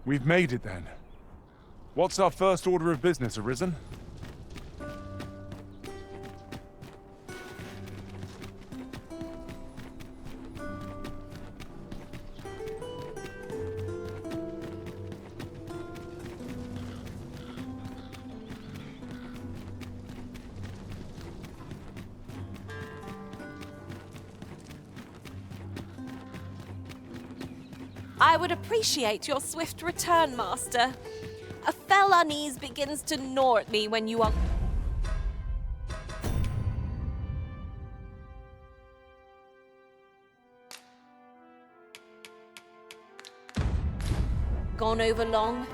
We've made it then. What's our first order of business, Arisen? I would appreciate your swift return, Master. A fell unease begins to gnaw at me when you are... gone over long.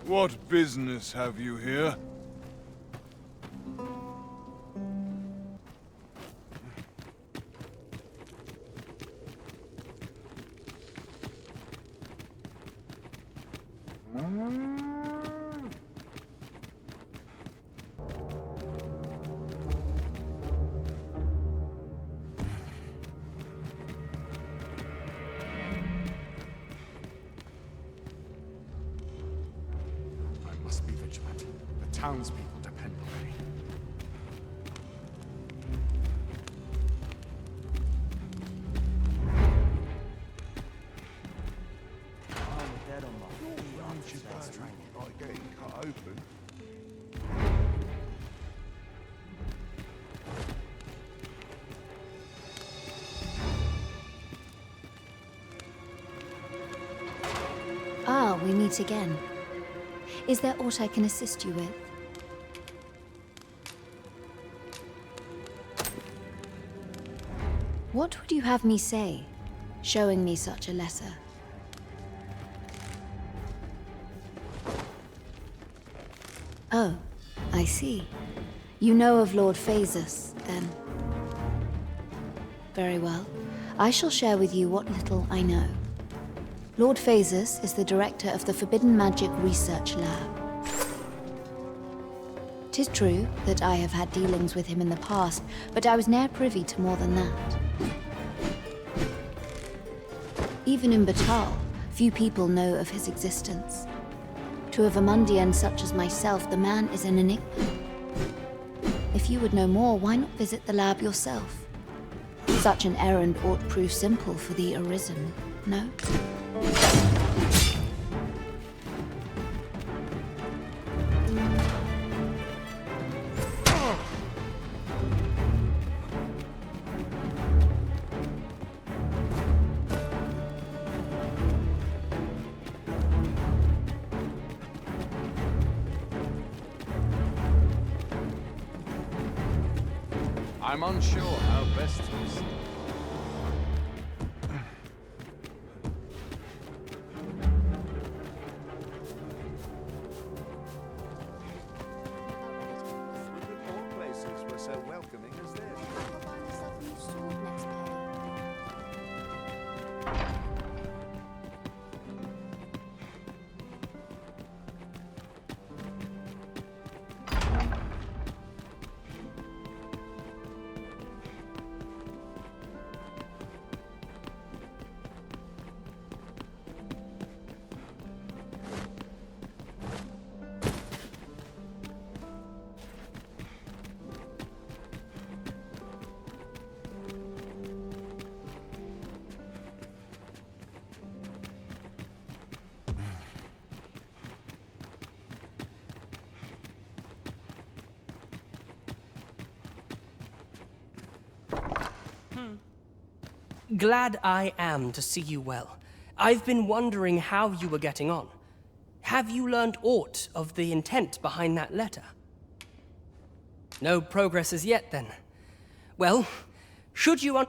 What business have you here? Townspeople depend on me. I'm dead on my feet after today's training. Like getting cut open. Ah, we meet again. Is there aught I can assist you with? What would you have me say, showing me such a letter? Oh, I see. You know of Lord Phasus, then. Very well. I shall share with you what little I know. Lord Phasus is the director of the Forbidden Magic Research Lab. 'Tis true that I have had dealings with him in the past, but I was ne'er privy to more than that. Even in Batal, few people know of his existence. To a Vermundian such as myself, the man is an enigma. If you would know more, why not visit the lab yourself? Such an errand ought prove simple for the Arisen, no? I'm unsure how best to start. Places were so welcoming as this. Glad I am to see you well. I've been wondering how you were getting on. Have you learned aught of the intent behind that letter? No progress as yet, then. Well, should you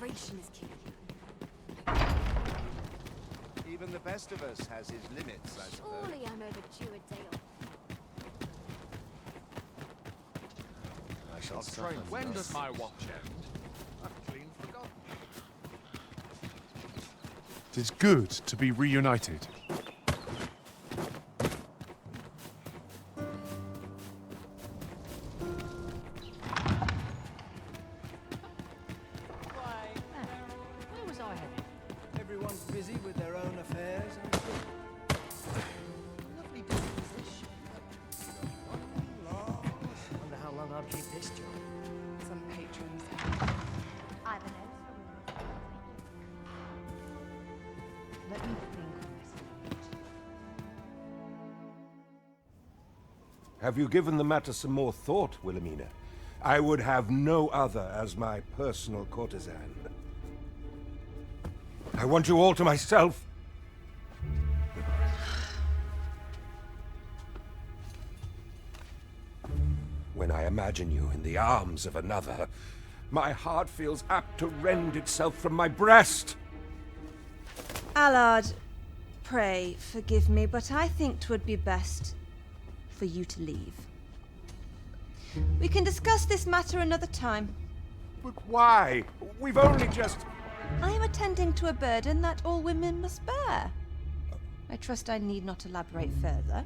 Moderation is key. Even the best of us has his limits, I suppose. Surely I'm overdue a day off. I shall Strange. When does my watch end? I've clean forgotten. It is good to be reunited. Where was I headed? Everyone's busy with their own affairs. Lovely disposition. Wonder how long I'll keep this job. Some patrons. Let me think on this a minute. Have you given the matter some more thought, Wilhelmina? I would have no other as my personal courtesan. I want you all to myself. When I imagine you in the arms of another, my heart feels apt to rend itself from my breast. Allard, pray forgive me, but I think 'twould be best for you to leave. We can discuss this matter another time. But why? We've only just... I am attending to a burden that all women must bear. I trust I need not elaborate further.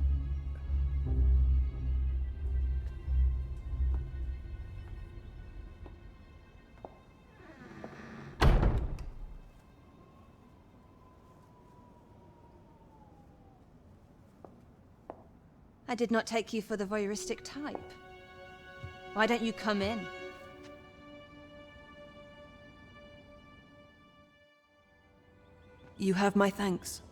I did not take you for the voyeuristic type. Why don't you come in? You have my thanks.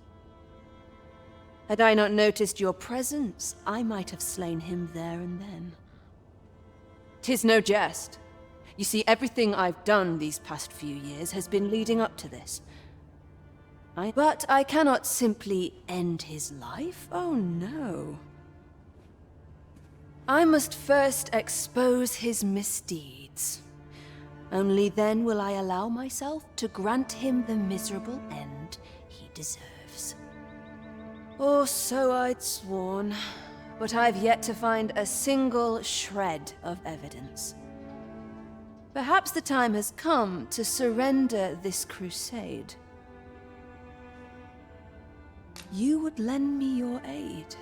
Had I not noticed your presence, I might have slain him there and then. 'Tis no jest. You see, everything I've done these past few years has been leading up to this. But I cannot simply end his life. Oh no. I must first expose his misdeeds. Only then will I allow myself to grant him the miserable end he deserves. Or so I'd sworn, but I've yet to find a single shred of evidence. Perhaps the time has come to surrender this crusade. You would lend me your aid,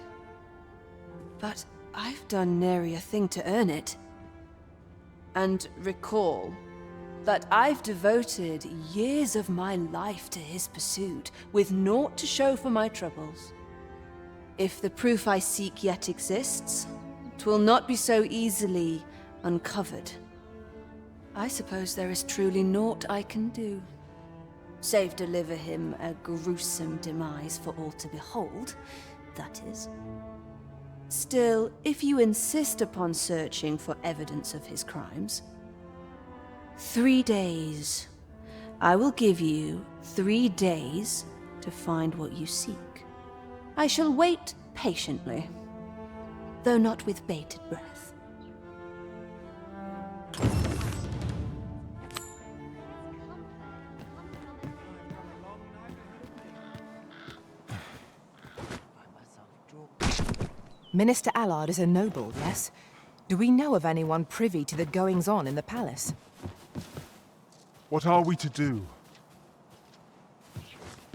but I've done nary a thing to earn it. And recall that I've devoted years of my life to his pursuit, with naught to show for my troubles. If the proof I seek yet exists, 'twill not be so easily uncovered. I suppose there is truly naught I can do, save deliver him a gruesome demise for all to behold, that is. Still, if you insist upon searching for evidence of his crimes, 3 days. I will give you 3 days to find what you seek. I shall wait patiently, though not with bated breath. Minister Allard is a noble, yes? Do we know of anyone privy to the goings-on in the palace? What are we to do?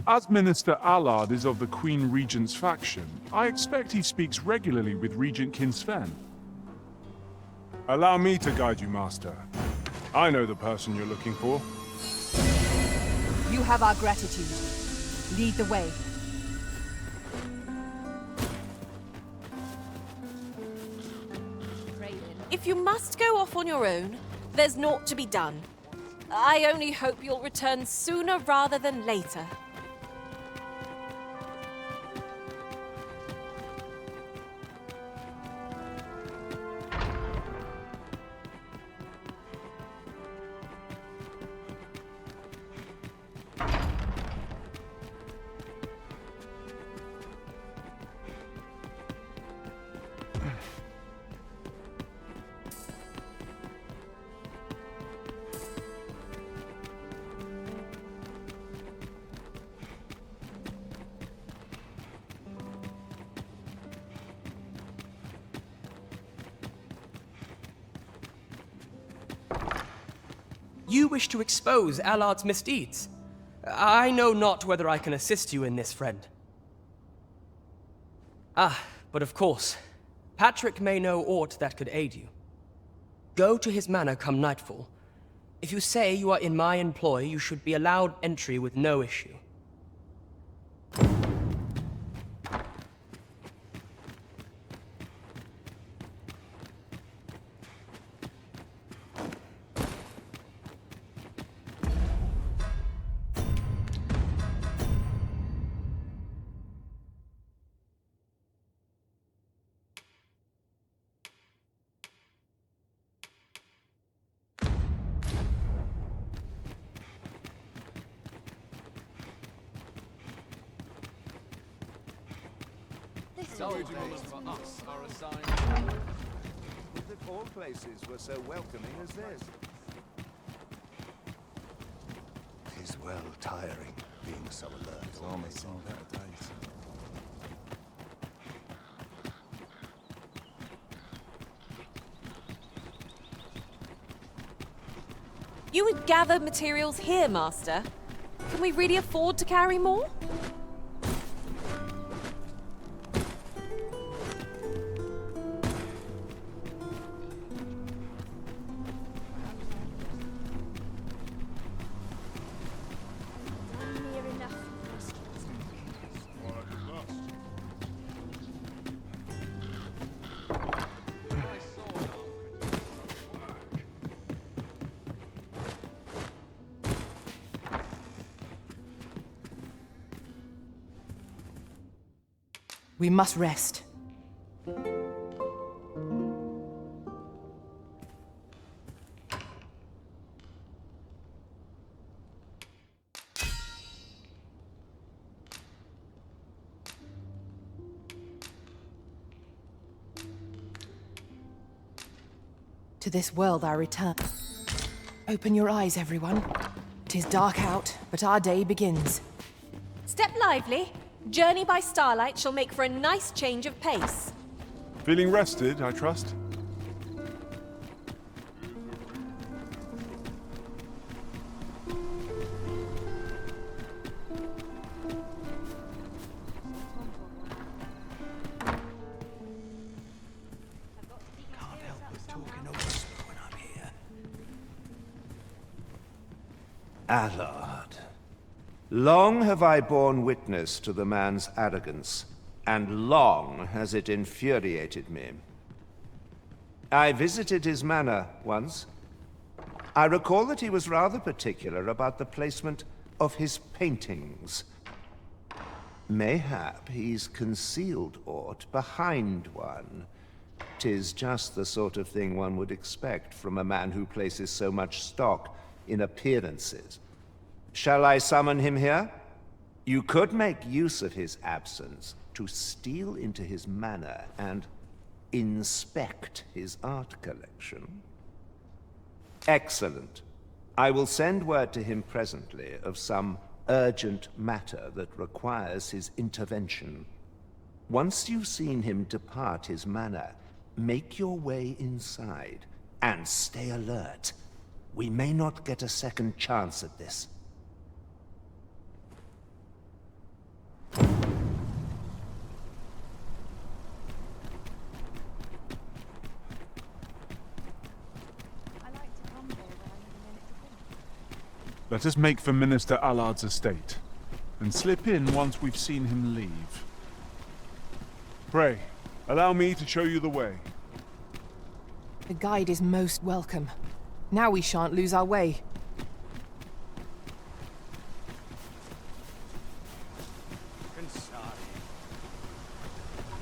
As Minister Allard is of the Queen Regent's faction, I expect he speaks regularly with Regent Kin Sven. Allow me to guide you, Master. I know the person you're looking for. You have our gratitude. Lead the way. If you must go off on your own, there's naught to be done. I only hope you'll return sooner rather than later. You wish to expose Allard's misdeeds. I know not whether I can assist you in this, friend. Ah, but of course, Patrick may know aught that could aid you. Go to his manor come nightfall. If you say you are in my employ, you should be allowed entry with no issue. That all places were so welcoming as this. It is well tiring being so alert. Almost all better days. You would gather materials here, Master. Can we really afford to carry more? Near enough. We must rest. To this world I return. Open your eyes, everyone. 'Tis dark out, but our day begins. Step lively. Journey by starlight shall make for a nice change of pace. Feeling rested, I trust? Allard. Long have I borne witness to the man's arrogance, and long has it infuriated me. I visited his manor once. I recall that he was rather particular about the placement of his paintings. Mayhap he's concealed aught behind one. 'Tis just the sort of thing one would expect from a man who places so much stock in appearances. Shall I summon him here? You could make use of his absence to steal into his manor and inspect his art collection. Excellent. I will send word to him presently of some urgent matter that requires his intervention. Once you've seen him depart his manor, make your way inside and stay alert. We may not get a second chance at this. Let us make for Minister Allard's estate, and slip in once we've seen him leave. Pray, allow me to show you the way. The guide is most welcome. Now we shan't lose our way.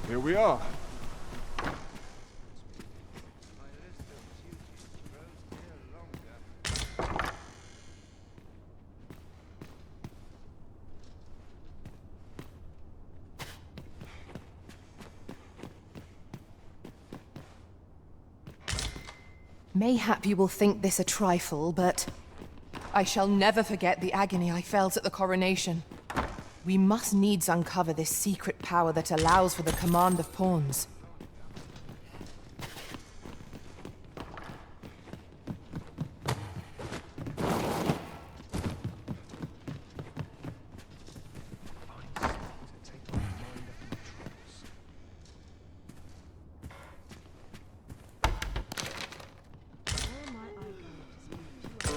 Here we are. Mayhap you will think this a trifle, but I shall never forget the agony I felt at the coronation. We must needs uncover this secret power that allows for the command of pawns.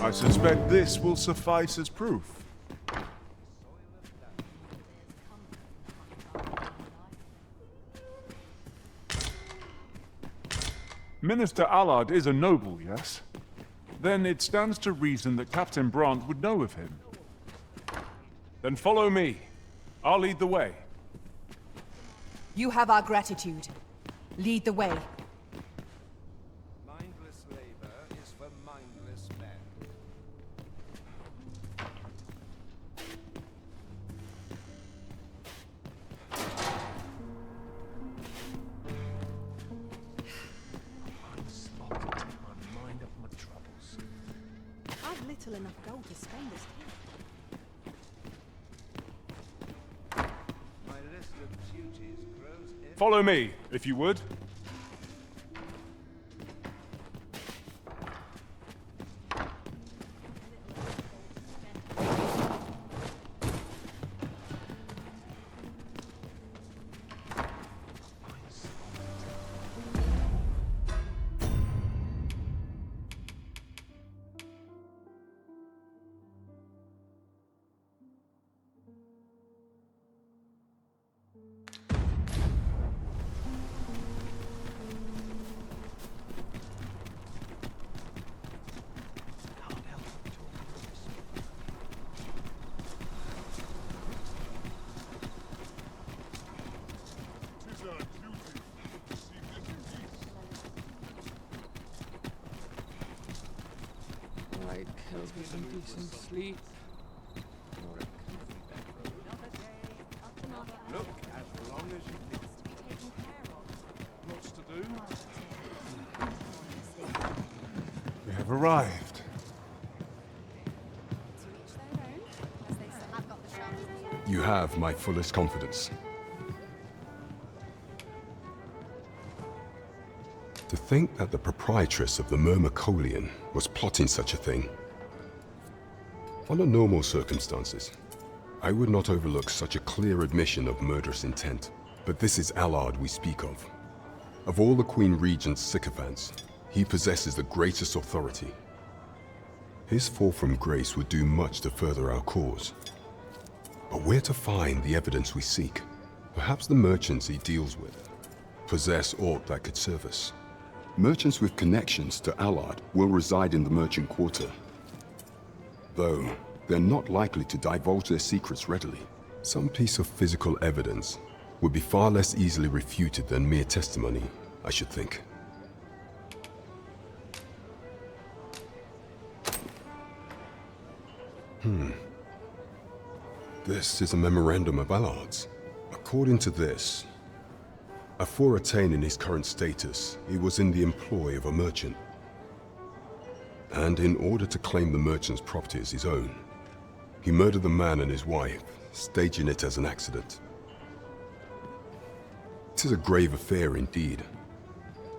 I suspect this will suffice as proof. Minister Allard is a noble, yes? Then it stands to reason that Captain Brandt would know of him. Then follow me. I'll lead the way. You have our gratitude. Lead the way. Mindless labor is for mindless men. I've little enough gold to spend this time. My list of duties grows every... Follow me, if you would. Right, kills me some decent sleep. Look, as long as you think. Lots to do. We have arrived. You have my fullest confidence. To think that the proprietress of the Myrmecolian was plotting such a thing. Under normal circumstances, I would not overlook such a clear admission of murderous intent. But this is Allard we speak of. Of all the Queen Regent's sycophants, he possesses the greatest authority. His fall from grace would do much to further our cause. But where to find the evidence we seek? Perhaps the merchants he deals with possess aught that could serve us. Merchants with connections to Allard will reside in the merchant quarter. Though, they're not likely to divulge their secrets readily. Some piece of physical evidence would be far less easily refuted than mere testimony, I should think. This is a memorandum of Allard's. According to this, afore attaining his current status, he was in the employ of a merchant. And in order to claim the merchant's property as his own, he murdered the man and his wife, staging it as an accident. It is a grave affair indeed.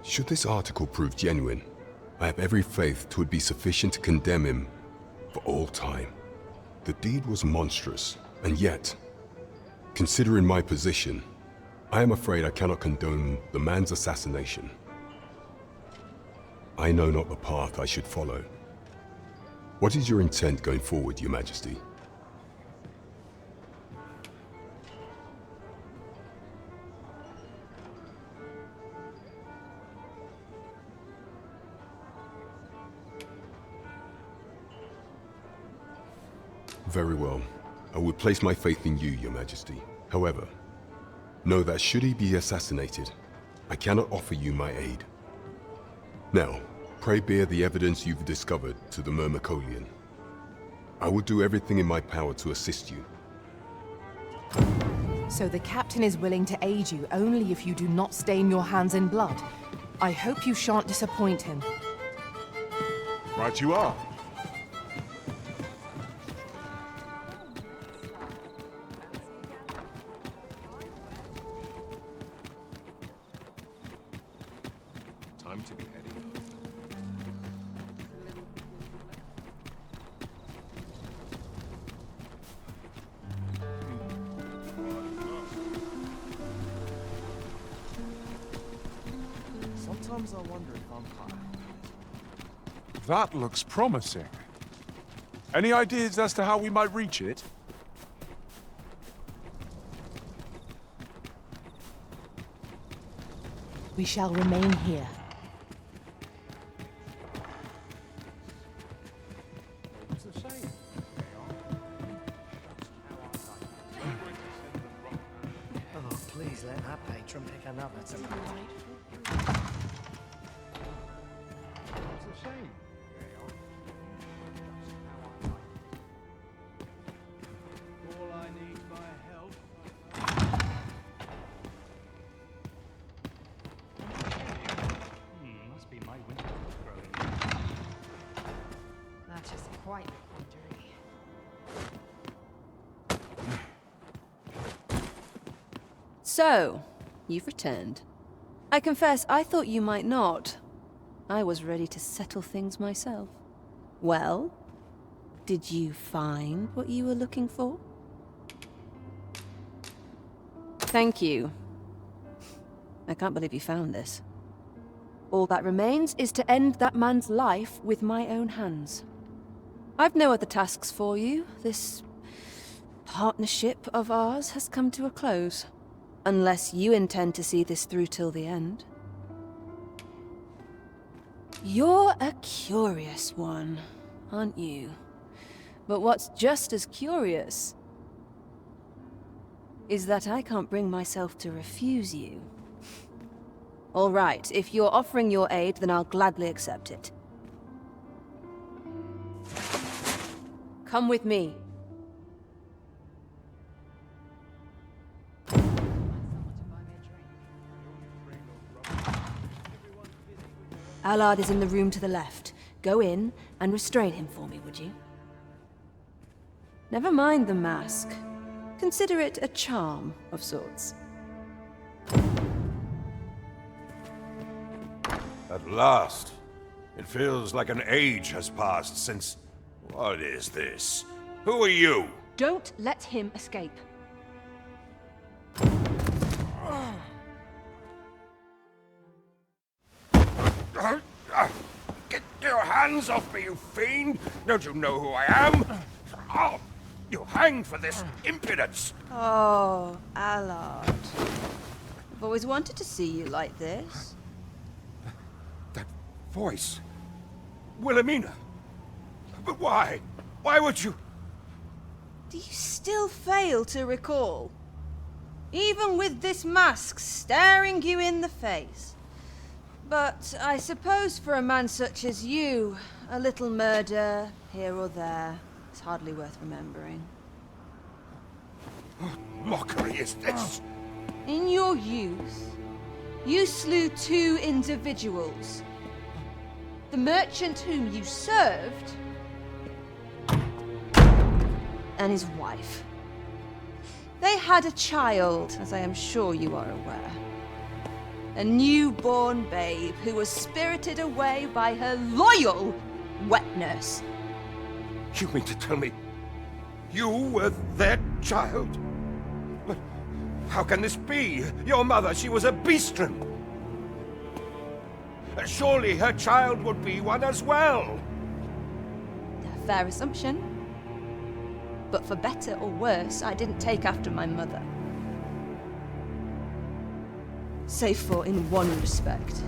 Should this article prove genuine, I have every faith 'twould be sufficient to condemn him for all time. The deed was monstrous, and yet, considering my position, I am afraid I cannot condone the man's assassination. I know not the path I should follow. What is your intent going forward, Your Majesty? Very well. I will place my faith in you, Your Majesty. However, know that should he be assassinated, I cannot offer you my aid. Now, pray bear the evidence you've discovered to the Myrmecolian. I will do everything in my power to assist you. So the captain is willing to aid you only if you do not stain your hands in blood. I hope you shan't disappoint him. Right you are. Time to get heading. Sometimes I wonder if I'm high. That looks promising. Any ideas as to how we might reach it? We shall remain here. Oh, please let that patron pick another tonight. It's a shame. All I need my help. Must be my winter growing. That is quite the quandary. So, you've returned. I confess, I thought you might not. I was ready to settle things myself. Well, did you find what you were looking for? Thank you. I can't believe you found this. All that remains is to end that man's life with my own hands. I've no other tasks for you. This partnership of ours has come to a close. Unless you intend to see this through till the end. You're a curious one, aren't you? But what's just as curious is that I can't bring myself to refuse you. All right, if you're offering your aid, then I'll gladly accept it. Come with me. Allard is in the room to the left. Go in and restrain him for me, would you? Never mind the mask. Consider it a charm of sorts. At last. It feels like an age has passed since... What is this? Who are you? Don't let him escape. Get your hands off me, you fiend! Don't you know who I am? Oh, you hang for this impudence! Oh, Allard. I've always wanted to see you like this. That voice... Wilhelmina! But why? Why would you... Do you still fail to recall? Even with this mask staring you in the face. But I suppose for a man such as you, a little murder here or there is hardly worth remembering. What mockery is this? In your youth, you slew 2 individuals. The merchant whom you served, and his wife. They had a child, as I am sure you are aware. A newborn babe who was spirited away by her loyal wet nurse. You mean to tell me you were their child? But how can this be? Your mother, she was a beastren. Surely her child would be one as well. A fair assumption. But for better or worse, I didn't take after my mother. Save for in one respect.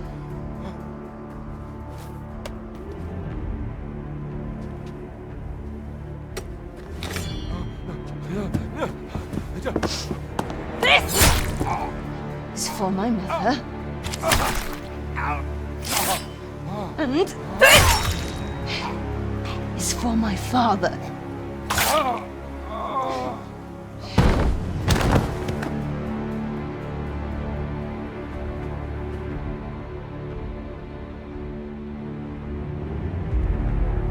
This is for my mother. And this is for my father.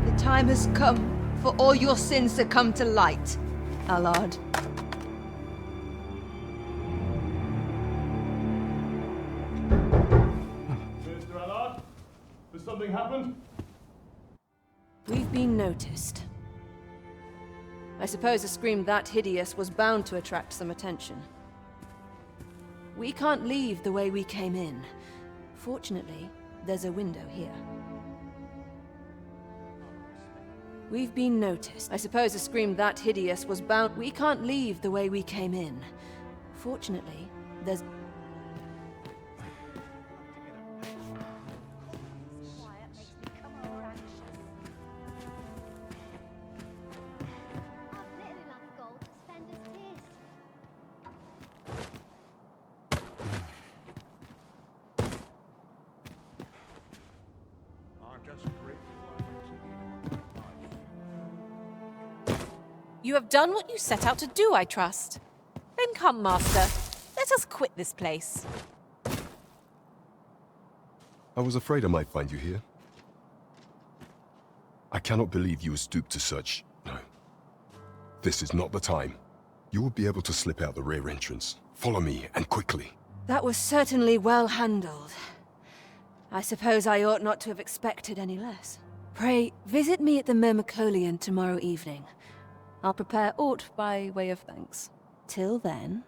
The time has come for all your sins to come to light, Allard. Mr. Allard, has something happened? We've been noticed. I suppose a scream that hideous was bound to attract some attention. We can't leave the way we came in. Fortunately, there's a window here. We've been noticed. I suppose a scream that hideous was bound. We can't leave the way we came in. Fortunately, there's... You have done what you set out to do, I trust. Then come, Master. Let us quit this place. I was afraid I might find you here. I cannot believe you would stoop to such... No. This is not the time. You will be able to slip out the rear entrance. Follow me, and quickly. That was certainly well handled. I suppose I ought not to have expected any less. Pray, visit me at the Myrmecolian tomorrow evening. I'll prepare aught by way of thanks. Till then...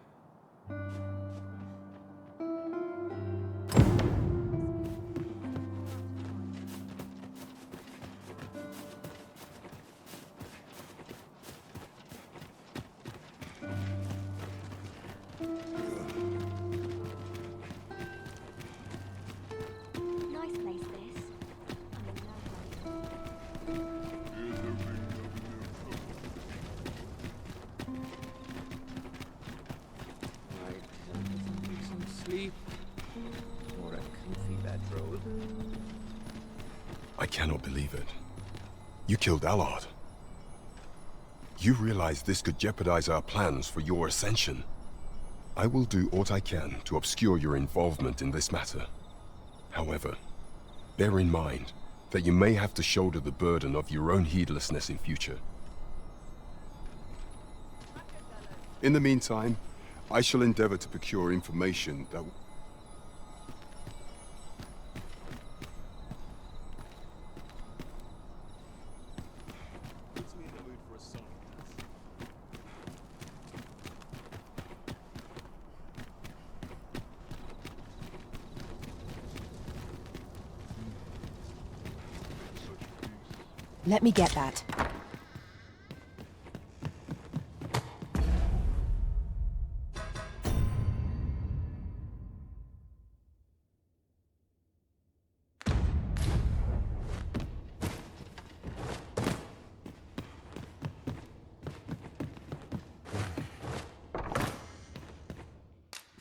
Nice place, this. Sleep. Or a comfy bedroll. I cannot believe it. You killed Allard. You realize this could jeopardize our plans for your ascension. I will do what I can to obscure your involvement in this matter. However, bear in mind that you may have to shoulder the burden of your own heedlessness in future. In the meantime, I shall endeavor to procure information that... puts me in the mood for a song. Let me get that.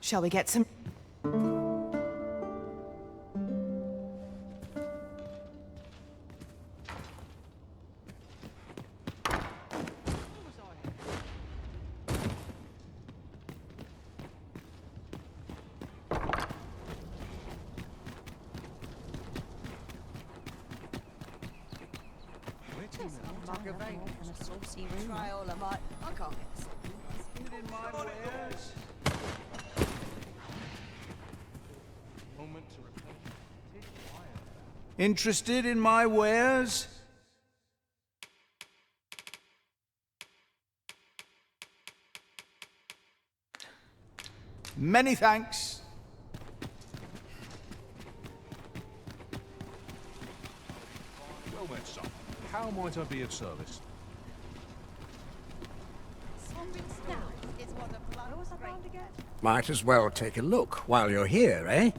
Shall we get some... Interested in my wares? Many thanks. Well then, son. How might I be of service? Might as well take a look while you're here, eh?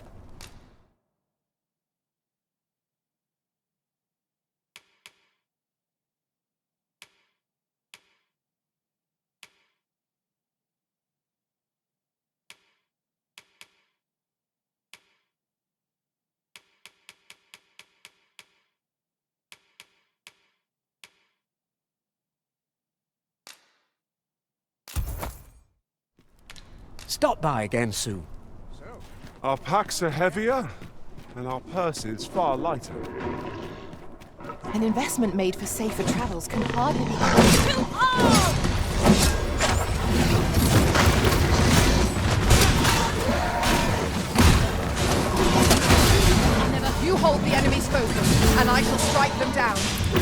Stop by again soon. Our packs are heavier, and our purses far lighter. An investment made for safer travels can hardly be... You hold the enemy's focus, and I shall strike them down. We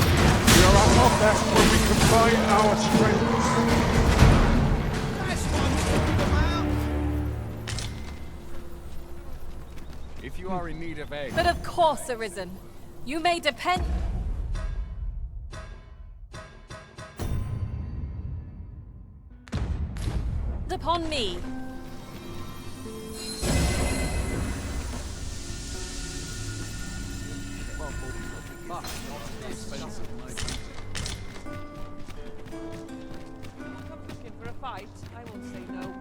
are at our best when we combine our strengths. If you are in need of aid... But of course, Arisen. You may depend... upon me. Looking for a fight? I won't say no.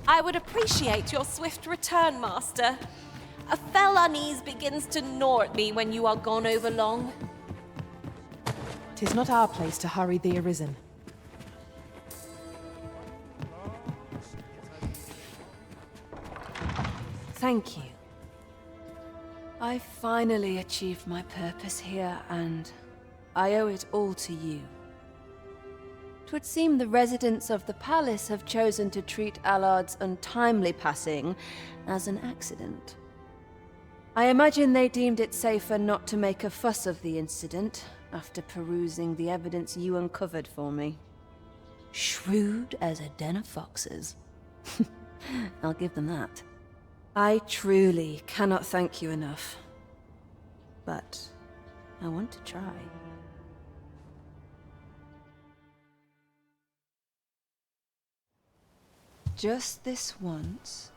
I would appreciate your swift return, Master. A fell unease begins to gnaw at me when you are gone over long. 'Tis not our place to hurry the arisen. Thank you. I finally achieved my purpose here, and I owe it all to you. 'Twould seem the residents of the palace have chosen to treat Allard's untimely passing as an accident. I imagine they deemed it safer not to make a fuss of the incident after perusing the evidence you uncovered for me. Shrewd as a den of foxes. I'll give them that. I truly cannot thank you enough. But I want to try. Just this once,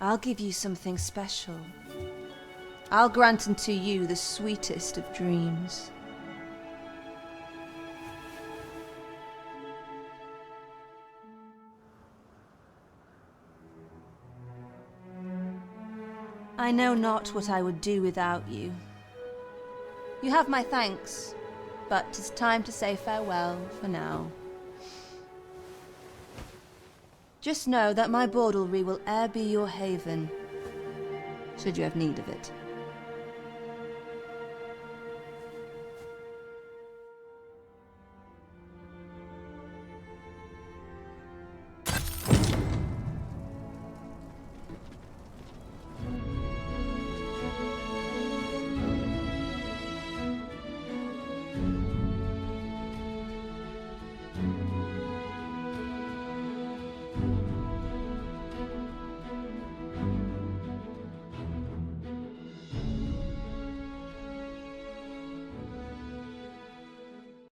I'll give you something special. I'll grant unto you the sweetest of dreams. I know not what I would do without you. You have my thanks, but 'tis time to say farewell for now. Just know that my baudelry will e'er be your haven, should you have need of it.